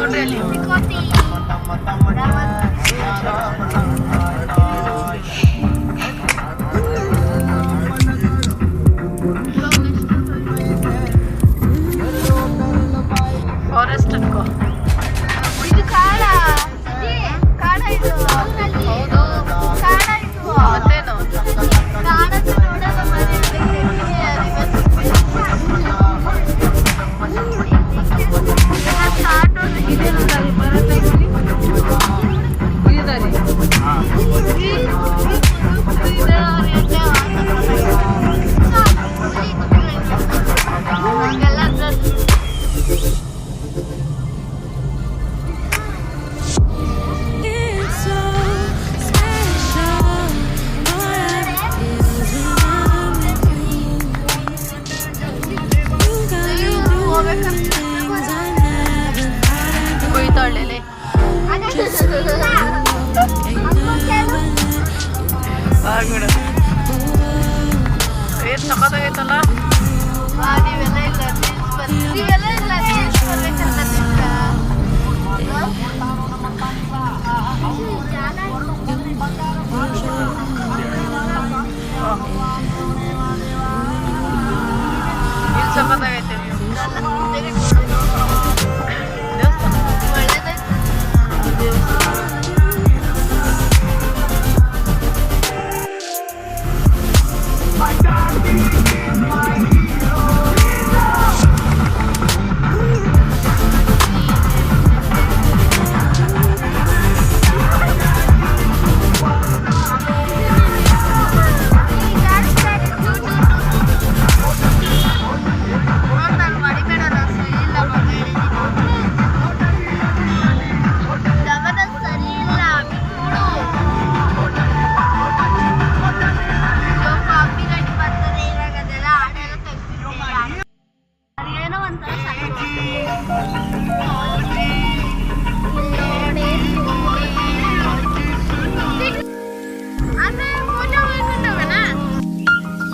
ನೋಡ್ರಿ ಅಲ್ಲಿ ಫಾರೆಸ್ಟ್ ಅನ್ಕೋ. ಇದು ಕಾಡ ಕಾಡ ಇದು ಹೌದು ಕಾಡ ಇದು ಮತ್ತೇನು ಕಾಡಂತ ನೋಡಲ್ಲ ಕುಯ್ತಾಳೆ ಏನ್ ಸಖತ್ತಾಗೈತಲ್ಲ. ನೀವೆಲ್ಲ ಇಲ್ಲ ಇಲ್ಲಿ ಸಖತ್ತಾಗೈತೆ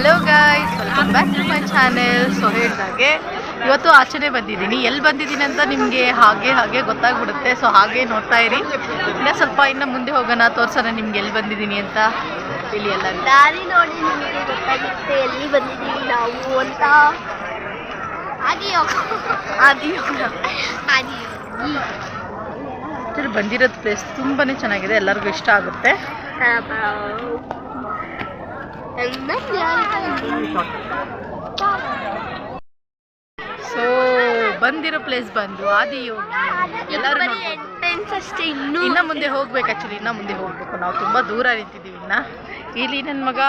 hello guys, welcome back to my channel. So ಹೇಳಿದಾಗೆ ಇವತ್ತು ಆಚೆನೆ ಬಂದಿದ್ದೀನಿ. ಎಲ್ಲಿ ಬಂದಿದ್ದೀನಿ ಅಂತ ನಿಮಗೆ ಹಾಗೆ ಗೊತ್ತಾಗ್ಬಿಡುತ್ತೆ. ಸೊ ಹಾಗೆ ನೋಡ್ತಾ ಇರಿ. ಇನ್ನು ಮುಂದೆ ಹೋಗೋಣ, ತೋರ್ಸೋಣ ನಿಮ್ಗೆ ಎಲ್ಲಿ ಬಂದಿದ್ದೀನಿ ಅಂತ. ಇಲ್ಲಿ ಎಲ್ಲ ದಾರಿ ನೋಡಿ ನಿಮಗೆ ಗೊತ್ತಾಗುತ್ತೆ ಎಲ್ಲಿ ಬಂದಿದ್ದೀವಿ ನಾವು ಅಂತ. ಬಂದಿರೋದು ಪ್ಲೇಸ್ ತುಂಬಾನೇ ಚೆನ್ನಾಗಿದೆ, ಎಲ್ಲರಿಗೂ ಇಷ್ಟ ಆಗುತ್ತೆ. ಸೊ ಬಂದಿರೋ ಪ್ಲೇಸ್ ಬಂದು ಆದಿಯೋಗಿ. ಎಲ್ಲರೂ ಇನ್ನ ಮುಂದೆ ಹೋಗ್ಬೇಕು. ಆಕ್ಚುಲಿ ಇನ್ನ ಮುಂದೆ ಹೋಗ್ಬೇಕು. ನಾವು ತುಂಬಾ ದೂರ ನಿಂತಿದ್ದೀವಿ. ಇಲ್ಲಿ ನನ್ನ ಮಗ,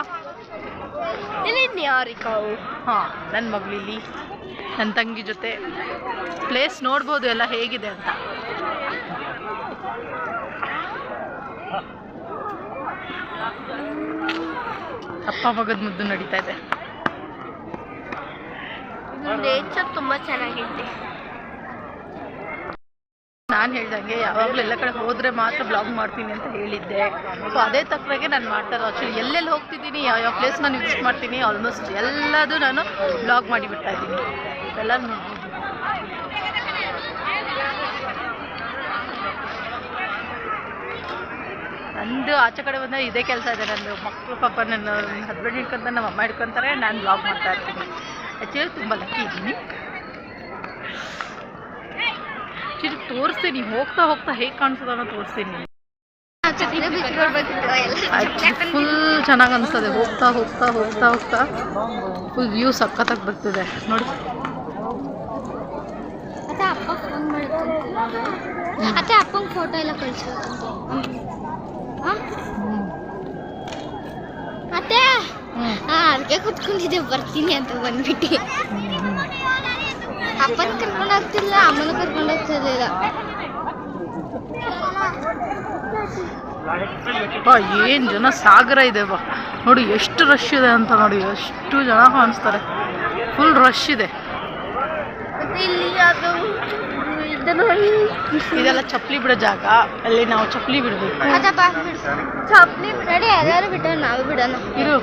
ನನ್ನ ಮಗಳು ಇಲ್ಲಿ ನನ್ನ ತಂಗಿ ಜೊತೆ. ಪ್ಲೇಸ್ ನೋಡ್ಬೋದು ಎಲ್ಲ ಹೇಗಿದೆ ಅಂತ. ಅಪ್ಪ ಮಗದ ಮುದ್ದು ನಡೀತಾ ಇದೆ. ನೇಚರ್ ತುಂಬಾ ಚೆನ್ನಾಗಿದೆ. ನಾನು ಹೇಳ್ದಂಗೆ ಯಾವಾಗಲೂ ಎಲ್ಲ ಕಡೆ ಹೋದರೆ ಮಾತ್ರ ಬ್ಲಾಗ್ ಮಾಡ್ತೀನಿ ಅಂತ ಹೇಳಿದ್ದೆ. ಸೊ ಅದೇ ತಕ್ಕನಾಗೆ ನಾನು ಮಾಡ್ತಾ ಇರೋದು. ಆ್ಯಕ್ಚುಲಿ ಎಲ್ಲೆಲ್ಲಿ ಹೋಗ್ತಿದ್ದೀನಿ, ಯಾವ ಪ್ಲೇಸ್ ನಾನು ವಿಸಿಟ್ ಮಾಡ್ತೀನಿ, ಆಲ್ಮೋಸ್ಟ್ ಎಲ್ಲದೂ ನಾನು ಬ್ಲಾಗ್ ಮಾಡಿಬಿಡ್ತಾ ಇದ್ದೀನಿ. ಎಲ್ಲ ನೋಡ್ಬೋದು. ನಂದು ಆಚೆ ಕಡೆ ಬಂದರೆ ಇದೇ ಕೆಲಸ ಇದೆ. ನಂದು ಮಕ್ಕಳು ಪಾಪ ನನ್ನ ಹಸ್ಬೆಂಡ್ ಹಿಡ್ಕೊಂತಾರೆ, ನಮ್ಮ ಅಮ್ಮ ಹಿಡ್ಕೊತಾರೆ, ನಾನು ಬ್ಲಾಗ್ ಮಾಡ್ತಾ ಇರ್ತೀನಿ. ಆ್ಯಕ್ಚುಲಿ ತುಂಬ ಲಕ್ಕಿ ಇದ್ದೀನಿ. ಆ್ಯಕ್ಚುಲಿ ತೋರಿಸ್ತೀನಿ, ಹೋಗ್ತಾ ಹೇಗೆ ಕಾಣಿಸೋದು ಅನ್ನೋ ತೋರಿಸ್ತೀನಿ. ಫುಲ್ ಚೆನ್ನಾಗಿ ಅನಿಸ್ತದೆ. ಹೋಗ್ತಾ ಫುಲ್ ವ್ಯೂ ಸಖತ್ತಾಗಿ ಬರ್ತದೆ ನೋಡಿ. ಅಪ್ಪಂಗೆ ಫೋಟೋ ಎಲ್ಲ ಮತ್ತೆ ಅದಕ್ಕೆ ಕುತ್ಕೊಂಡಿದ್ದೆ, ಬರ್ತೀನಿ ಅಂತ ಬಂದ್ಬಿಟ್ಟು. ಅಪ್ಪನ ಕರ್ಕೊಂಡು ಹೋಗ್ತಿಲ್ಲ, ಅಮ್ಮನ ಕರ್ಕೊಂಡು ಹೋಗ್ತಿರ್ಲಿಲ್ಲ. ಏನು ಜನ ಸಾಗರ ಇದೆ ಬಾ ನೋಡಿ, ಎಷ್ಟು ರಶ್ ಇದೆ ಅಂತ ನೋಡಿ. ಎಷ್ಟು ಜನ ಕಾಣಿಸ್ತಾರೆ, ಫುಲ್ ರಶ್ ಇದೆ. ಇದೆಲ್ಲ ಚಪ್ಪಲಿ ಬಿಡೋ ಜಾಗ. ಅಲ್ಲಿ ನಾವು ಚಪ್ಪಲಿ ಬಿಡಬೇಕು. ಚಪ್ಪಲಿ ಬಿಡೋಣ, ಎಲ್ಲರೂ ಬಿಡೋಣ, ನಾವು ಬಿಡೋಣ. ಇರು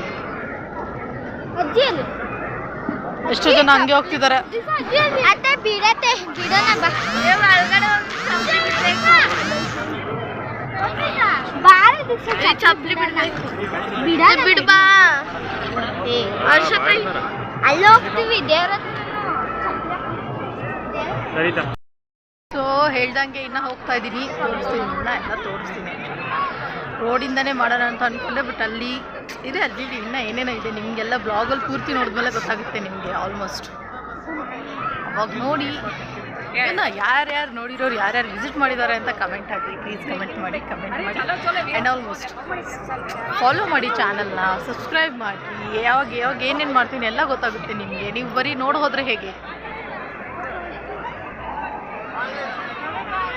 ಅಜ್ಜಿ ಅಲ್ಲಿ ಎಷ್ಟೋ ಜನ ಹಂಗೆ ಹೋಗ್ತಿದ್ದಾರೆ. ಅತ್ತೆ ಬಿಡತ್ತೆ ಬಿಡೋಣ ಬಾ ಚಪ್ಪಲಿ ಬಿಡ್ಬಾ ಅಲ್ಲಿ ಹೋಗ್ತೀವಿ ದೇವ್ರ. ಸೊ ಹೇಳ್ದಂಗೆ ಇನ್ನು ಹೋಗ್ತಾ ಇದ್ದೀನಿ, ತೋರಿಸ್ತೀನಿ ಎಲ್ಲ ತೋರಿಸ್ತೀನಿ. ರೋಡಿಂದನೇ ಮಾಡೋಣ ಅಂತ ಅಂದ್ಕೊಂಡೆ, ಬಟ್ ಅಲ್ಲಿ ಇದೆ ಅಲ್ಲಿ ಇನ್ನೂ ಏನೇನೋ ಇದೆ. ನಿಮಗೆಲ್ಲ ಬ್ಲಾಗಲ್ಲಿ ಪೂರ್ತಿ ನೋಡಿದ್ಮೇಲೆ ಗೊತ್ತಾಗುತ್ತೆ ನಿಮಗೆ ಆಲ್ಮೋಸ್ಟ್. ಅವಾಗ ನೋಡಿ ಇನ್ನು ಯಾರ್ಯಾರು ನೋಡಿರೋರು ಯಾರ್ಯಾರು ವಿಸಿಟ್ ಮಾಡಿದ್ದಾರೆ ಅಂತ ಕಮೆಂಟ್ ಹಾಕಿ ಪ್ಲೀಸ್. ಕಮೆಂಟ್ ಮಾಡಿ ಆ್ಯಂಡ್ ಆಲ್ಮೋಸ್ಟ್ ಫಾಲೋ ಮಾಡಿ ಚಾನಲ್ನ, ಸಬ್ಸ್ಕ್ರೈಬ್ ಮಾಡಿ. ಯಾವಾಗ ಏನೇನು ಮಾಡ್ತೀನಿ ಎಲ್ಲ ಗೊತ್ತಾಗುತ್ತೆ ನಿಮಗೆ. ನೀವು ಬರೀ ನೋಡಿ ಹೋದರೆ ಹೇಗೆ?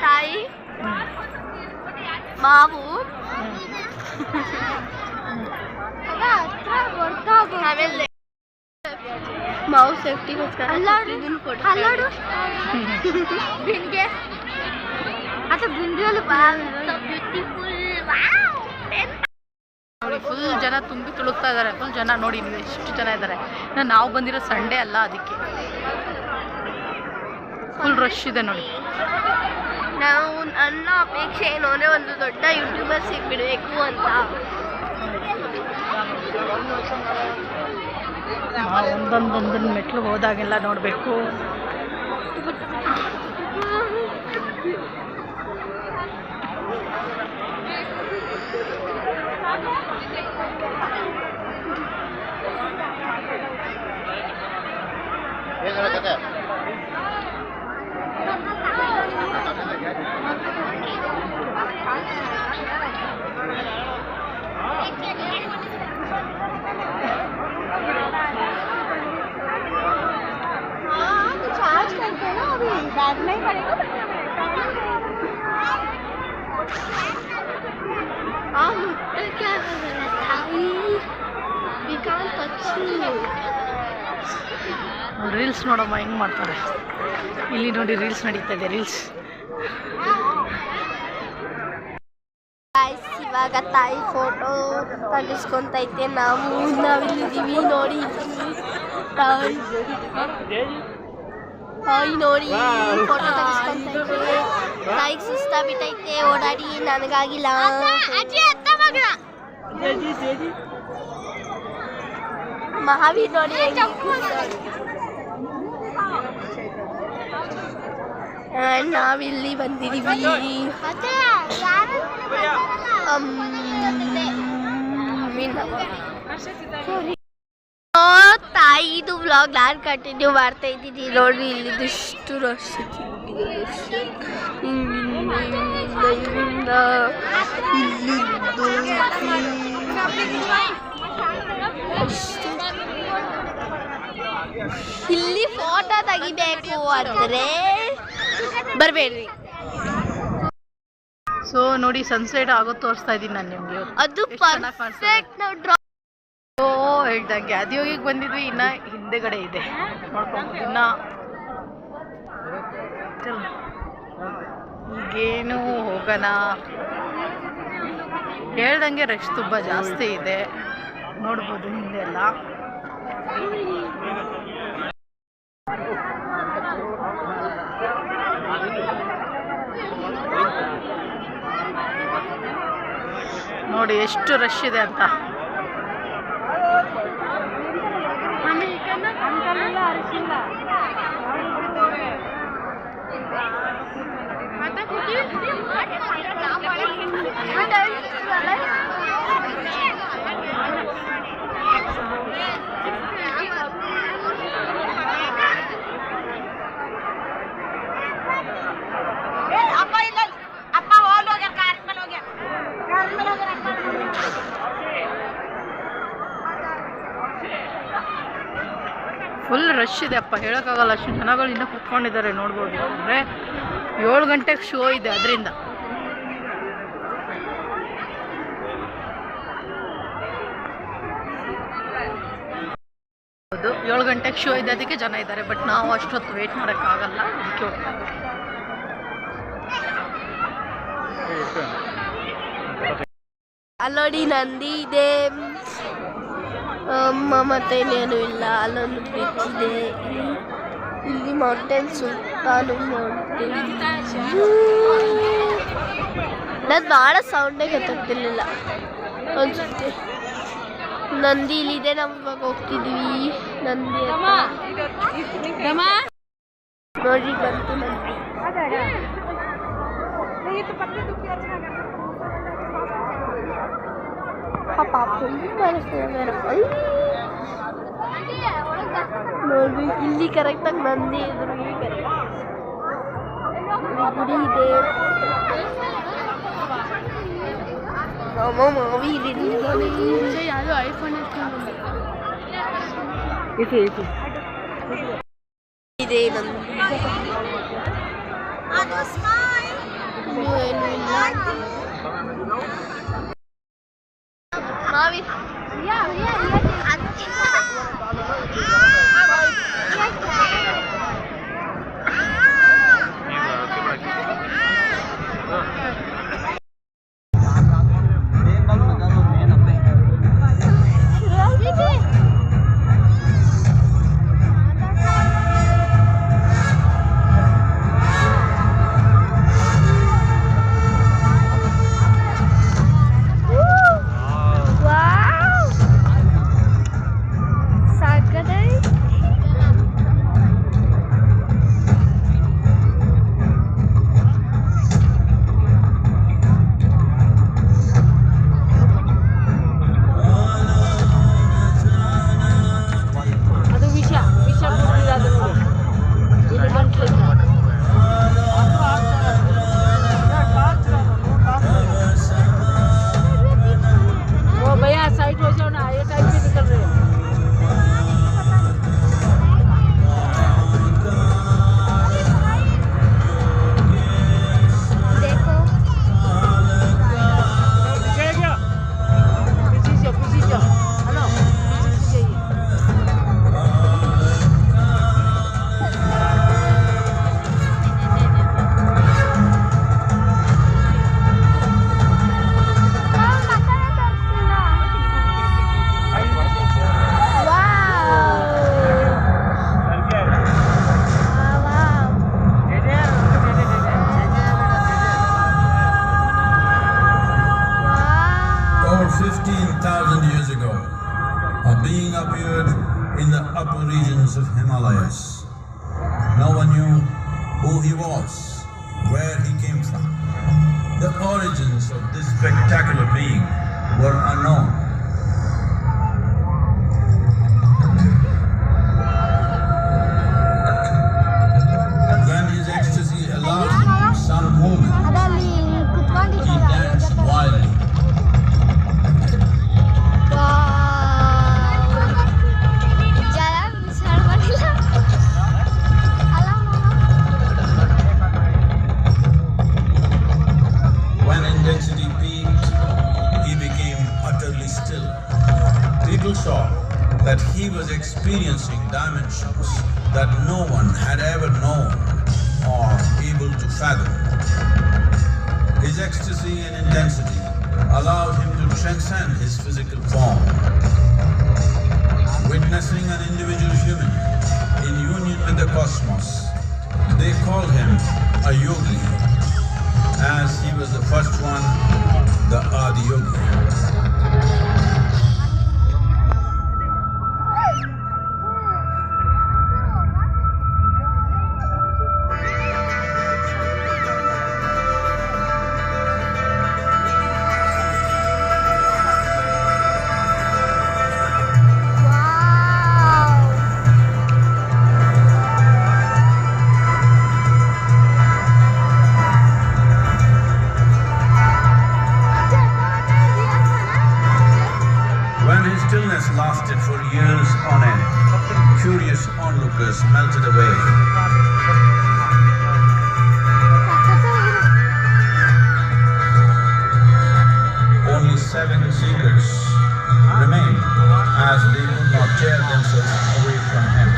ತಾಯಿ ಮಾವು ಆಮೇಲೆ ಮಾವು ಸೇಫ್ಟಿಗೋಸ್ಕರ ಬಿಂದಿಗೆ ಅದು ಬಿಂದಿಗೆಲ್ಲ ನೋಡಿ ಫುಲ್ ಜನ ತುಂಬಿ ತುಳುಕ್ತಾ ಇದ್ದಾರೆ. ಫುಲ್ ಜನ ನೋಡಿ ನೀವು ಎಷ್ಟು ಜನ ಇದ್ದಾರೆ. ನಾವು ಬಂದಿರೋ ಸಂಡೇ ಅಲ್ಲ, ಅದಕ್ಕೆ ಫುಲ್ ರಶ್ ಇದೆ ನೋಡಿ. ನಾವು ನನ್ನ ಅಪೇಕ್ಷೆ ಏನೋನೆ ಒಂದು ದೊಡ್ಡ ಯೂಟ್ಯೂಬರ್ ಸಿಗ್ಬಿಡ್ಬೇಕು ಅಂತ. ಒಂದೊಂದೊಂದೊಂದು ಮೆಟ್ಲು ಹೋದಾಗೆಲ್ಲ ನೋಡಬೇಕು. चार्ज करते हैं ना अभी बैग में ही पड़ेगा। क्या कर रहा था? We can't touch you. Reels ನೋಡಮ್ಮ ಹೆಂಗೆ ಮಾಡ್ತಾರೆ. ಇಲ್ಲಿ ನೋಡಿ ರೀಲ್ಸ್ ನಡೀತಾ ಇದೆ. ರೀಲ್ಸ್ ಇವಾಗ ತಾಯಿ ಫೋಟೋ ತೆಗಿಸ್ಕೊಂತೈತೆ. ನಾವಿಲ್ಲಿದ್ದೀವಿ ನೋಡಿ. ತಾಯಿ ನೋಡಿ ಫೋಟೋ ತೆಗಿಸ್ಕೊಂತೈತೆ. ತಾಯಿಗೆ ಸುಸ್ತ ಬಿಟ್ಟೈತೆ ಓಡಾಡಿ, ನನಗಾಗಿಲ್ಲ. ಮಹಾವೀರ್ ನೋಡಿ ನಾವಿಲ್ಲಿ ಬಂದಿದ್ದೀವಿ. ತಾಯಿದು ವ್ಲಾಗ್ ನಾನು ಕಂಟಿನ್ಯೂ ಮಾಡ್ತಾ ಇದ್ದೀನಿ. ನೋಡಿ ಇಲ್ಲಿದಿಷ್ಟು ರಶ್ ಇಲ್ಲಿ ಫೋಟೋ ತೆಗಿಬೇಕು ಅಂದ್ರೆ ಬರಬೇಡ್ರಿ. ಸೊ ನೋಡಿ ಸನ್ಸೆಟ್ ಆಗೋದು ತೋರಿಸ್ತಾ ಇದ್ದೀನಿ ನಾನು ನಿಮಗೆ. ಅದು ಪರ್ಫೆಕ್ಟ್ ನಾವು ಡ್ರಾ ಹೇಳ್ದಂಗೆ ಆದಿಯೋಗಿಗೆ ಬಂದಿದ್ವಿ. ಇನ್ನು ಹಿಂದೆಗಡೆ ಇದೆ ನೋಡ್ಕೊಂಡು. ಇನ್ನು ಈಗೇನು ಹೋಗೋಣ. ಹೇಳ್ದಂಗೆ ರಶ್ ತುಂಬ ಜಾಸ್ತಿ ಇದೆ, ನೋಡ್ಬೋದು ಹಿಂದೆ ಎಲ್ಲ. ನೋಡಿ ಎಷ್ಟು ರಶ್ ಇದೆ ಅಂತ. ಫುಲ್ ರಶ್ ಇದೆ ಅಪ್ಪ, ಹೇಳೋಕ್ಕಾಗಲ್ಲ. ಅಷ್ಟು ಜನಗಳು ಇನ್ನೂ ಕುತ್ಕೊಂಡಿದ್ದಾರೆ ನೋಡ್ಬೋದು. ಅಂದರೆ 7 ಗಂಟೆಗೆ ಶೋ ಇದೆ, ಅದರಿಂದ. ಹೌದು, 7 ಗಂಟೆಗೆ ಶೋ ಇದೆ, ಅದಕ್ಕೆ ಜನ ಇದ್ದಾರೆ. ಬಟ್ ನಾವು ಅಷ್ಟೊತ್ತು ವೇಟ್ ಮಾಡೋಕ್ಕಾಗಲ್ಲ, ಅದಕ್ಕೆ ಹೋಗ್ತಾ ಇದ್ದೀವಿ. ಅಲ್ಲೋಡಿ ನಂದಿ ಇದೆ. ಮತ್ತೆ ಇನ್ನೇನು ಇಲ್ಲ. ಅಲ್ಲೊಂದು ಬ್ರಿಡ್ಜ್ ಇದೆ. ಇಲ್ಲಿ ಮೌಂಟೇನ್ ಸುತ್ತಾನು ಮೌಂಟೇನ್. ನಾನು ಭಾಳ ಸೌಂಡೇ ಗೊತ್ತಾಗ್ತಿರ್ಲಿಲ್ಲ ಅನ್ಸುತ್ತೆ. ನಂದಿ ಇಲ್ಲಿದೆ. ನಾವು ಇವಾಗ ಹೋಗ್ತಿದ್ವಿ ನಂದಿ ನೋಡಿ ಬಂತು ನಂದಿ. ನೋಡ್ರಿ ಇಲ್ಲಿ ಕರೆಕ್ಟಾಗಿ ನಂದಿ ಇದ್ರು. ಗುಡಿ ಇದೆ. ಮಾವಿ ಯಾರು ಐಫೋನ್ ಇದೆ ನಂದಿ. ಏನು ಇಲ್ಲ. ಮಾವಿ upper regions of Himalayas. No one knew who he was, where he came from. The origins of this spectacular being were unknown. When his ecstasy allowed him some movement, he danced wildly. Intensity peaked, he became utterly still. People saw that he was experiencing dimensions that no one had ever known or able to fathom. His ecstasy and intensity allowed him to transcend his physical form. Witnessing an individual human in union with the cosmos, they called him a yogi, as he was the first one, the Adi Yogi. Lasted for years on end. Curious onlookers melted away. Only 7 seekers remained, as they could not tear themselves away from him.